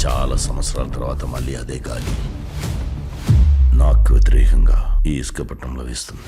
చాలా సంవత్సరాల తర్వాత మళ్ళీ అదే గాలి నాకు వ్యతిరేకంగా ఈ ఇసుక పట్టణంలో వేస్తుంది.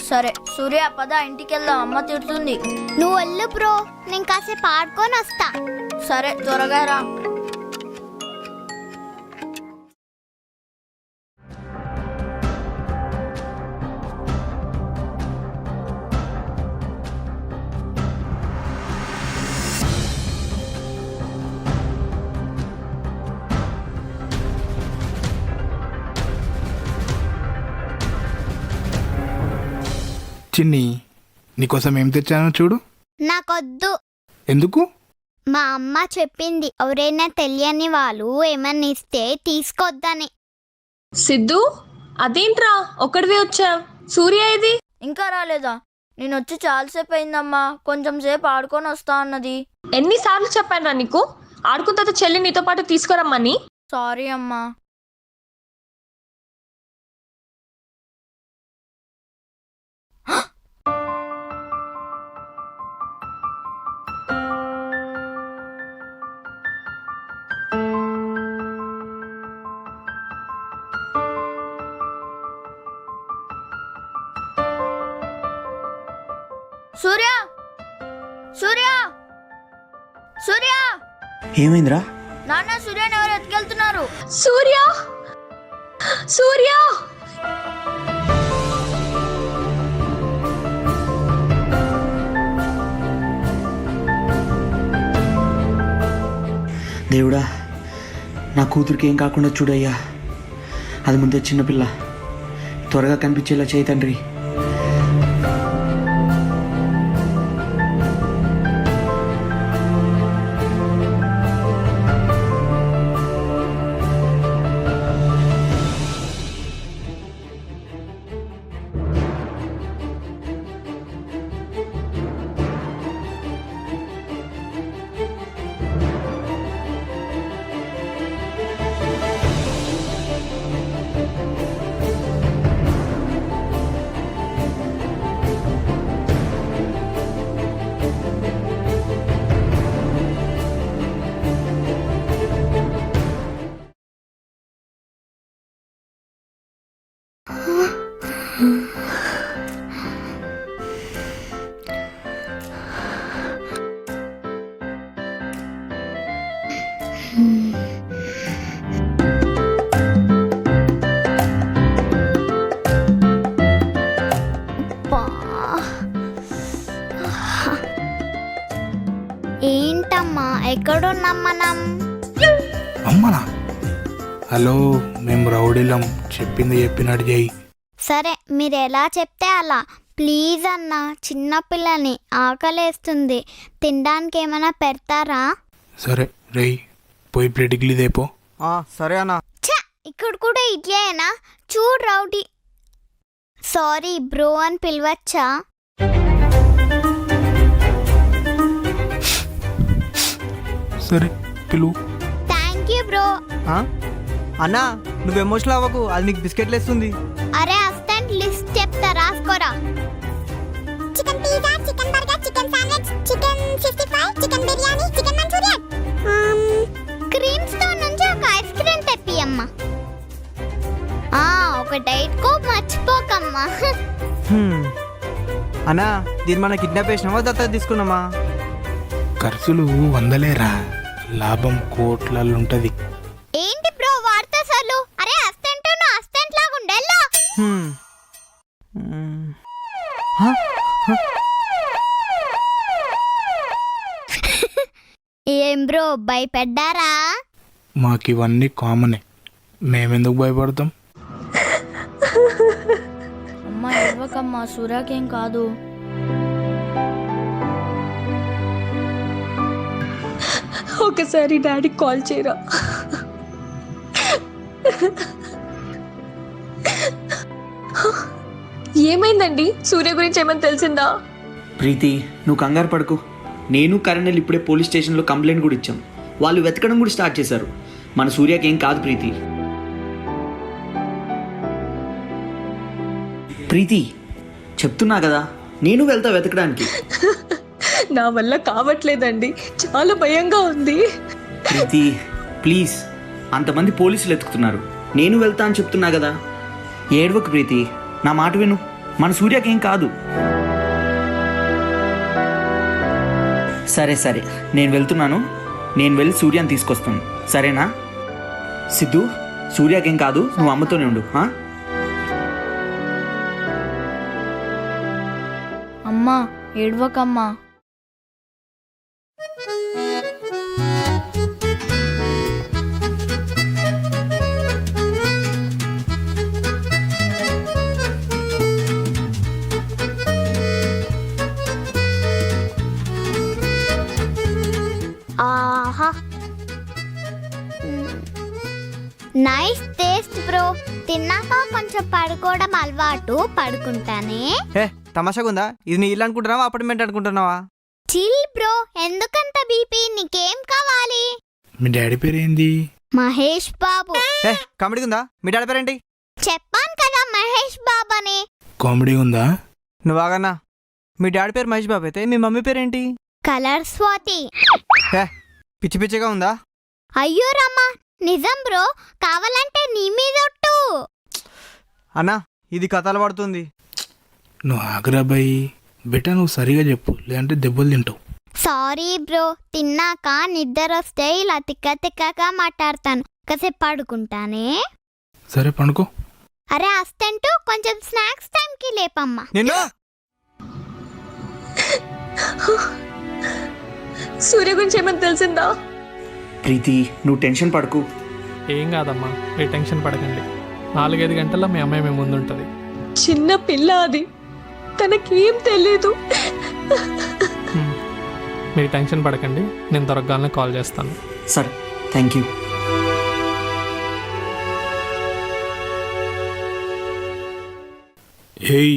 సరే సూర్య పద ఇంటికి వెళ్దాం, అమ్మ తిడుతుంది. నువ్వు వెళ్ళు బ్రో, నేను కాసేపు ఆడుకొని వస్తా. సరే త్వరగా రా. చిన్ని, నీకోసం ఏం తెచ్చానో చూడు. నాకొద్దు. ఎందుకు? మా అమ్మ చెప్పింది ఎవరైనా తెలియని వాళ్ళు ఏమన్నా ఇస్తే తీసుకొద్దని. సిద్ధు, అదేంట్రా ఒక్కడివే వచ్చావు? సూర్య ఏది? ఇంకా రాలేదా? నేను వచ్చి చాలాసేపు అయిందమ్మా, కొంచెం సేపు ఆడుకొని వస్తా అన్నది. ఎన్నిసార్లు చెప్పానురా నీకు ఆడుకున్న తర్వాత చెల్లి నీతో పాటు తీసుకురమ్మని? సారీ అమ్మా. సూర్య సూర్య సూర్య, ఏమైందిరా? నాన్న సూర్యని ఎవరు ఎత్తుకెళ్తున్నారు? సూర్య సూర్య దేవుడా, నా కూతురికి ఏం కాకుండా చూడయ్యా. అది ముందే చిన్నపిల్ల, త్వరగా కనిపించేలా చేయి తండ్రి. ఏంటమ్మా, ఎక్కడున్నాం మనం? అమ్మనా? హలో, మేము రౌడీలం, చెప్పింది చెప్పినట్టు చేయి. సరే, మీరు ఎలా చెప్తే అలా. ప్లీజ్ అన్న, చిన్నపిల్లని ఆకలేస్తుంది, తినడానికి ఏమైనా పెడతారా? సరే రేయ్, పోయి ప్లేట్ ఇడ్లీ దేపో. సరే అన్న. ఛ, ఇక్కడ కూడా ఇడ్లీయేనా? చూడు రౌడీ. సారీ బ్రో అని పిలవచ్చా? సరే పిలువు. Thank you bro. అన్నా, నువ్వు ఎమోషనల్ అవ్వకు, అది నీకు బిస్కెట్లు వేస్తుంది. అరే అసిస్టెంట్, లిస్ట్ చెప్తా, రాసుకోరా. Chicken pizza, chicken burger, chicken sandwich, chicken 55, chicken biryani, chicken Manchurian. Cream Stone నుంచి ఒక ఐస్ క్రీమ్ తెప్పియమ్మా. ఒక డైట్ కో మర్చిపోకమ్మా. అన్నా, దీన్ని మన కిడ్నాప్ చేసినామా దత్తత తీసుకున్నామా? ఖర్చులు వందలేరా, లాభం కోట్లల్లుంటది. ఏంటి బ్రో వార్తలు? అరే అసిస్టెంట్, నువ్వు అసిస్టెంట్ లాగా ఉండెల్లో. ఏం బ్రో, భయపడ్డారా? మాకివన్నీ కామనే, మేమెందుకు భయపడతాం? అమ్మా ఇవ్వకమ్మా, సూర్యకేం కాదు. ఒకసారి డాడీకి కాల్ చేయరా. ఏమైందండి? సూర్య గురించి ఏమైనా తెలిసిందా? ప్రీతి, నువ్వు కంగారు పడుకో. నేను కరణ్ ఇప్పుడే పోలీస్ స్టేషన్లో కంప్లైంట్ కూడా ఇచ్చాం. వాళ్ళు వెతకడం కూడా స్టార్ట్ చేశారు. మన సూర్యకి ఏం కాదు ప్రీతి. ప్రీతి చెప్తున్నా కదా, నేను వెళ్తా వెతకడానికి. నా వల్ల కావట్లేదండి, చాలా భయంగా ఉంది. ప్రీతి ప్లీజ్, అంతమంది పోలీసులు ఎతుకుతున్నారు, నేను వెళ్తా అని చెప్తున్నా కదా. ఏడవకు ప్రీతి, నా మాట విను, మన సూర్యకేం కాదు. సరే సరే, నేను వెళ్తున్నాను, నేను వెళ్ళి సూర్యాన్ని తీసుకొస్తాను, సరేనా? సిద్ధు, సూర్యకేం కాదు, నువ్వు అమ్మతోనే ఉండు. అమ్మా ఏడవకమ్మా. ఆహా, నైస్ టేస్ట్ బ్రో. తిన్నాక కొంచెం పడుకోవడం అలవాటు, పడుకుంటానే. ఏ తమాషాగా ఉందా? ఇది నీ ఇల్లు అనుకుంటున్నావా, అపార్ట్మెంట్ అనుకుంటున్నావా? చిల్ బ్రో, ఎందుకంత బీపీ? నీకేం కావాలి? మీ డాడీ పేరు ఏంది? మహేష్ బాబు. ఏ కామెడీ ఉందా? మీ డాడీ పేరేంటి? చెప్పాను కదా మహేష్ బాబు అని. కామెడీ ఉందా? నువ్వు ఆగన్నా. మీ డాడీ పేరు మహేష్ బాబు అయితే మీ మమ్మీ పేరేంటి? కలర్ స్వాతి. ఏ పిచ్చి పిచ్చిగా ఉందా? అయ్యో రమ్మా, నిజం బ్రో, కావాలంటే నీ మీద ఒట్టు. అన్నా ఇది కథలు పడుతుంది. నువ్వు ఆగ్రాబాయి బెటా, నువ్వు సరిగా చెప్పు, లేదంటే దెబ్బలు తింటావు. సారీ బ్రో, తిన్నాక నిద్ర వస్తే ఇలా తిక్క తిక్కగా మాట్లాడతాను. కాసేపు పడుకుంటానే. సరే పండుకో. అరే అస్టెంటు, కొంచెం స్నాక్స్ టైంకి లేపమ్మా. నిన్ను సూర్య గురించి ఏమైనా తెలిసిందా? ప్రీతి నువ్వు టెన్షన్ పడకు. ఏం కాదమ్మా, మీరు టెన్షన్ పడకండి. 4-5 గంటల్లో మీ అమ్మాయి మీ ముందుంటుంది. చిన్న పిల్ల అది, తనకేం తెలీదు. మీరు టెన్షన్ పడకండి, నేను దొరకగానే కాల్ చేస్తాను. సరే, థ్యాంక్ యూ. ఏయ్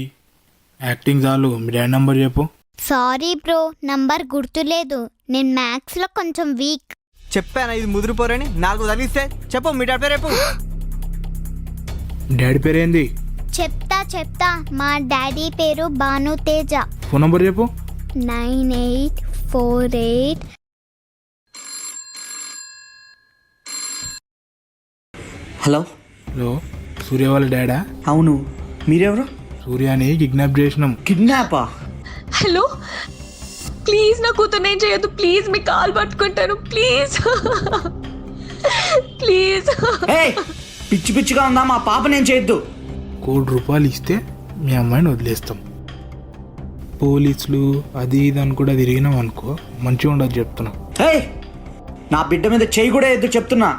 యాక్టింగ్ చాలు, మీ డాడీ నంబర్ చెప్పు. సారీ బ్రో, నంబర్ గుర్తులేదు, నేను మ్యాథ్స్ లో కొంచెం వీక్. చెప్పానా ఇది ముదిరిపోరని? 4 తగిలిస్తే చెప్పు, మీ డాడీ పేరు చెప్పు. డాడీ పేరు ఏంది? చెప్తా, మా డాడీ పేరు భాను తేజ. ఫోన్ నంబర్ చెప్పు. 9848. హలో. హలో, సూర్య వాళ్ళ డాడా? అవును, మీరెవరు? సూర్యాని కిడ్నాప్ చేసినాం. కిడ్నాపా? హలో, ప్లీజ్ నా కూతురు ఏం చేయొద్దు, ప్లీజ్ మీ కాల్ పట్టుకుంటాను, ప్లీజ్ ప్లీజ్. ఏయ్, పిచ్చి పిచ్చిగా ఉందా? మా పాప నేను చేయొద్దు. ₹1 ఇస్తే మీ అమ్మాయిని వదిలేస్తాం. పోలీసులు అది ఇది అని కూడా తిరిగినాం అనుకో, మంచిగా ఉండదు చెప్తున్నా. ఏయ్, నా బిడ్డ మీద చేయి కూడా ఎద్దు చెప్తున్నా.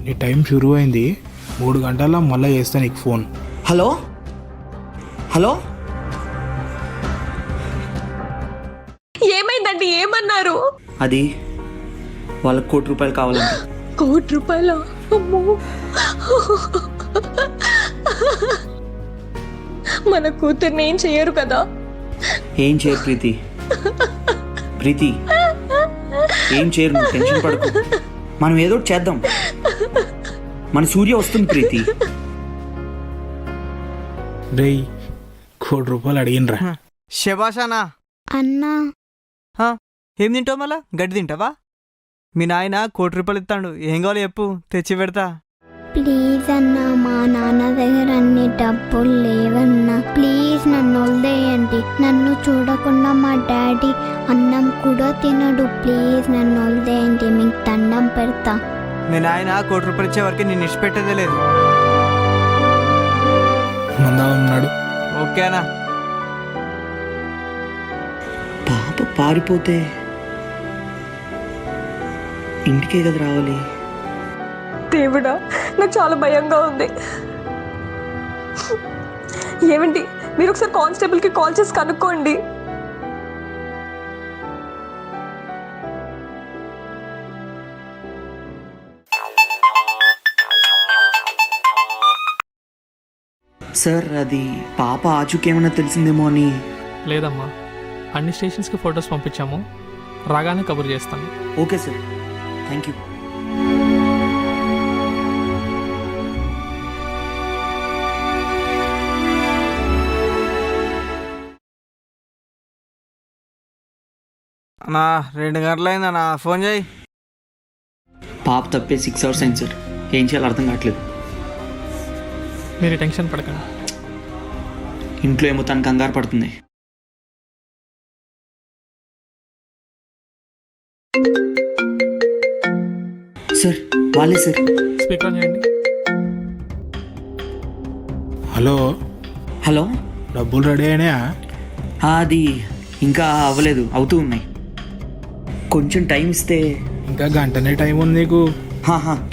నీ టైం షురూ అయింది, 3 గంటల్లో మళ్ళీ చేస్తా నీకు ఫోన్. హలో హలో, ఏమైందండి? ఏమన్నారు? అది వాళ్ళకి ₹1 కావాలంట. ₹1? అమ్మో, మన కూతుర్ని ఏం చెయ్యరు కదా? ఏం చేయరు ప్రీతి, ప్రీతి ఏం చేయరు, నువ్వు టెన్షన్ పడకు. మనం ఏదో ఒకటి చేద్దాం, మన సూర్య వస్తుంది ప్రీతి. రేయ్ ₹1 అడిగినరా? శబాషానా. అన్నా, ఏం తింటావు మళ్ళా? గడ్డి తింటావా? మీ నాయన ₹1 ఇస్తాడు, ఏం కావాలి చెప్పు, తెచ్చి పెడతా. ప్లీజ్ అన్నా, మా నాన్న దగ్గర అన్ని డబ్బులు లేవన్నా, ప్లీజ్ నన్ను వదిలేయండి. నన్ను చూడకుండా మా డాడీ అన్నం కూడా తినడు, ప్లీజ్ నన్ను వదిలేయండి, మీకు దండం పెడతా. మీ నాయన ₹1 ఇచ్చే వరకు నేను ఇచ్చిపెట్టేదే లేదు. మందా ఉన్నాడు. ఓకేనా? పాప పారిపోతే ఇంటికే కదా రావాలి. దేవుడా, నాకు చాలా భయంగా ఉంది. ఏమండి, మీరు ఒకసారి కానిస్టేబుల్కి కాల్ చేసి కనుక్కోండి. సార్, అది పాప ఆచూకేమైనా తెలిసిందేమో అని. లేదమ్మా, అన్ని స్టేషన్స్కి ఫొటోస్ పంపించాము, రాగానే కబుర్ చేస్తాను. Okay sir, thank you. అన్నా 2 గంటలైందన్నా ఫోన్ చేయి. పాప తప్పే 6 అవర్స్ అయింది సార్. ఏం చేయాలో అర్థం కావట్లేదు. మీరు టెన్షన్ పడకండి. ఇంట్లో ఏమో తను కంగారు పడుతుంది. సార్ వాళ్ళే సార్. స్పీకర్ ఆన్ చేయండి. Hello, hello. డబ్బులు రెడీ అయినాయా? అది ఇంకా అవ్వలేదు, అవుతూ ఉన్నాయి. కొంచెం టైం ఇస్తే. ఇంకా గంటనే టైం ఉంది నీకు.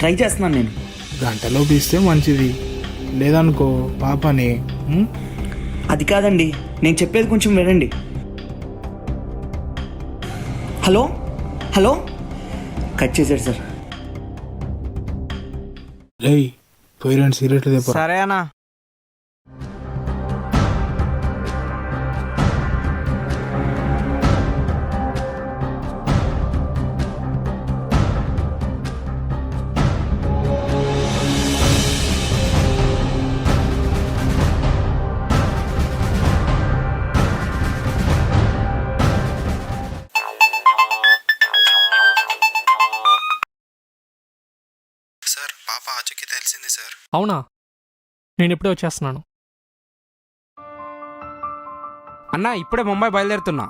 ట్రై చేస్తున్నాను నేను. గంటలోపు ఇస్తే మంచిది, లేదనుకో పాపని. అది కాదండి, నేను చెప్పేది కొంచెం వినండి. హలో హలో, కట్ చేశాడు సార్. రేయ్ పోయి 2 సిగరెట్లు తెప్ప. సరే అన్నా. సార్ పాప ఆచూకీ తెలిసింది సార్. అవునా, నేను ఇప్పుడే వచ్చేస్తున్నాను. అన్నా ఇప్పుడే ముంబై బయలుదేరుతున్నా.